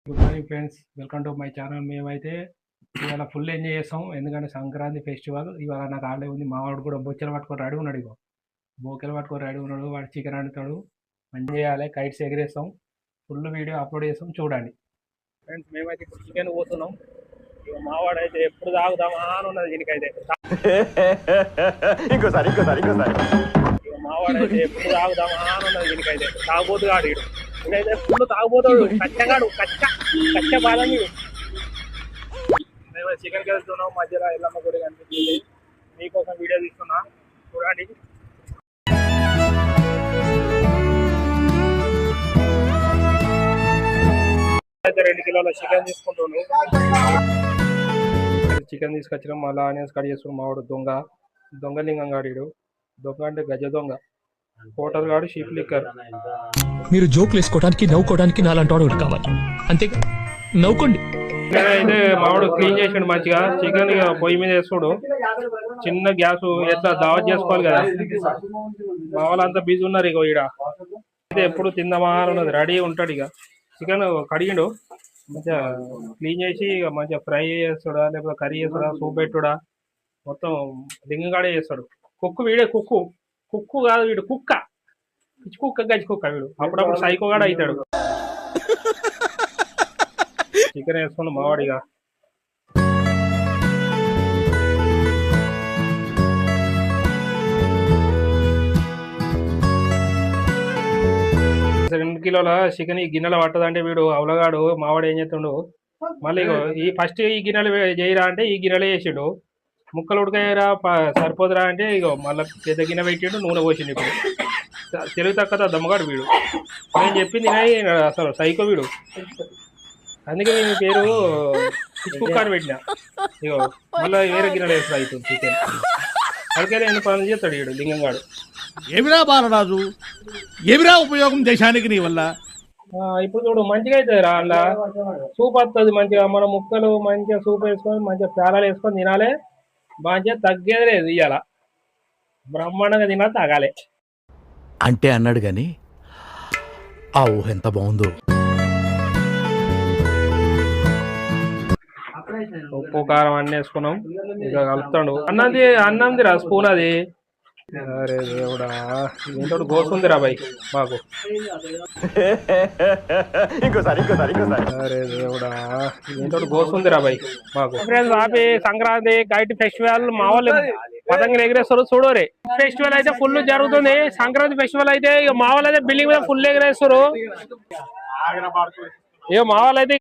Good morning friends, welcome to my channel. మేమైతే ఇవాళ full enjoy చేస్తాం. ఎందుకంటే సంక్రాంతి ఫెస్టివల్ ఇవాళ నాకు హాలిడే ఉంది. మావాడు కూడా బొచ్చెలు పట్టుకొని రెడీ ఉన్నాడు. ఇగో బోకెలు పట్టుకొని రెడీ ఉన్నాడు. వాడు చికెన్ వండుతాడు. మంచి చేయాలి, కైట్స్ ఎగిరేస్తాం. ఫుల్ వీడియో అప్లోడ్ చేస్తాం, చూడండి ఫ్రెండ్స్. మేమైతే ఇప్పుడు చికెన్ పోతున్నాం. ఇక మావాడు అయితే ఎప్పుడు తాగుదామా అని ఉన్నది దీనికైతే. ఇంకోసారి ఇక మావాడు అయితే ఎప్పుడు తాగుదామా అని ఉన్నది దీనికైతే. తాగుబోతు కాడు ఇదైతే ఫుల్ తాగుబోతాడు. కచ్చగాడు కచ్చ బాధ మీరు. మేము చికెన్కి వెళ్తున్నాం. మధ్యలో ఎల్లమ్మ గుడి కనిపించింది. మీకోసం వీడియో తీస్తున్నా, చూడండి. అయితే 2 కిలోల చికెన్ తీసుకుంటున్నాను. చికెన్ తీసుకొచ్చినాం. మళ్ళీ ఆనియన్స్ కట్ చేసుకున్నాం. మావాడు దొంగలింగం గాడు. దొంగ అంటే గజ దొంగ. హోటల్ గాడు, షీప్ లిక్కర్. మీరు జోకులు వేసుకోవడానికి నవ్వుకోవడానికి నాలాంటి వాడు కావాలి, అంతేగా? నవ్వుకోండి. అయితే మావాడు క్లీన్ చేసాడు మంచిగా. చికెన్ పొయ్యి మీద వేసుడు. చిన్న గ్యాస్ ఎట్లా దావత్ చేసుకోవాలి కదా. మా వాళ్ళంతా బిజీ ఉన్నారు. ఇక ఈడ అయితే ఎప్పుడు తిందామా అని ఉన్నది. రెడీ ఉంటాడు. ఇక చికెన్ కడిగిండు మంచిగా, క్లీన్ చేసి ఇక మంచిగా ఫ్రై చేస్తాడా, లేకపోతే కర్రీ చేస్తాడా, సూప్ పెట్టుడా, మొత్తం దింగగాడే చేస్తాడు. కుక్కు వీడే. కుక్కు కాదు వీడు, కుక్క. పిచ్చి కుక్క, గజ్జి కుక్క వీడు. అప్పుడప్పుడు సైకోగాడు అవుతాడు. చికెన్ వేసుకుని మావాడిగా రెండు కిలోల చికెన్ ఈ గిన్నెలో పట్టదంటే వీడు అవలగాడు. మావాడు ఏం చేస్తుండు, మళ్ళీ ఈ ఫస్ట్ ఈ గిన్నెలు చేయరా అంటే ఈ గిన్నెలో వేసిండు. ముక్కలు ఉడకయ్యరా సరిపోదురా అంటే ఇగో మళ్ళీ పెద్ద గిన్నె పెట్టిండు, నూనె పోసిండు. ఇప్పుడు తెలుగు తక్కువ దమ్మగాడు వీడు. నేను చెప్పింది అసలు సైకో వీడు. అందుకే నేను పేరు పిచ్చి కుక్క అని పెట్టినా. ఇగో మళ్ళీ వేరే గిన్నెలు వేస్తా అవుతుంది చికెన్. అందుకే నేను పనులు చేస్తాడు వీడు లింగంగాడు. ఏమిరా బాలరాజు, ఏమిరా ఉపయోగం దేశానికి నీ వల్ల? ఇప్పుడు చూడు మంచిగా అవుతుంది రా. అలా సూప్ వస్తుంది మంచిగా. మన ముక్కలు మంచిగా సూప్ వేసుకొని మంచిగా ప్యాలాలు వేసుకొని తినాలి. మంచిగా తగ్గేది లేదు. ఇవాళ బ్రహ్మాండంగా తినాలి, తాగాలి అంటే అన్నాడు గాని ఆ ఊహ ఎంత బాగుందో. ఉప్పు కారం అన్నీ వేసుకున్నాం. ఇక కలుపుతాడు. అన్నంది రా స్పూన్ అది. అరే దేవుడా, దీంతో గోసుందిరా బాయ్ మాకు. ఇంకోసారి అరే దేవుడా, దీంతో గోసుందిరా బాయ్ మాకు. Friends happy Sankranti kite festival. మా వాళ్ళు పతంగులు ఎగిరేస్తారు చూడరే. ఫెస్టివల్ అయితే ఫుల్ జరుగుతుంది. సంక్రాంతి ఫెస్టివల్ అయితే ఇక మా వాళ్ళు అయితే బిల్డింగ్ మీద ఫుల్ ఎగిరేస్తారు. ఇక మా వాళ్ళు అయితే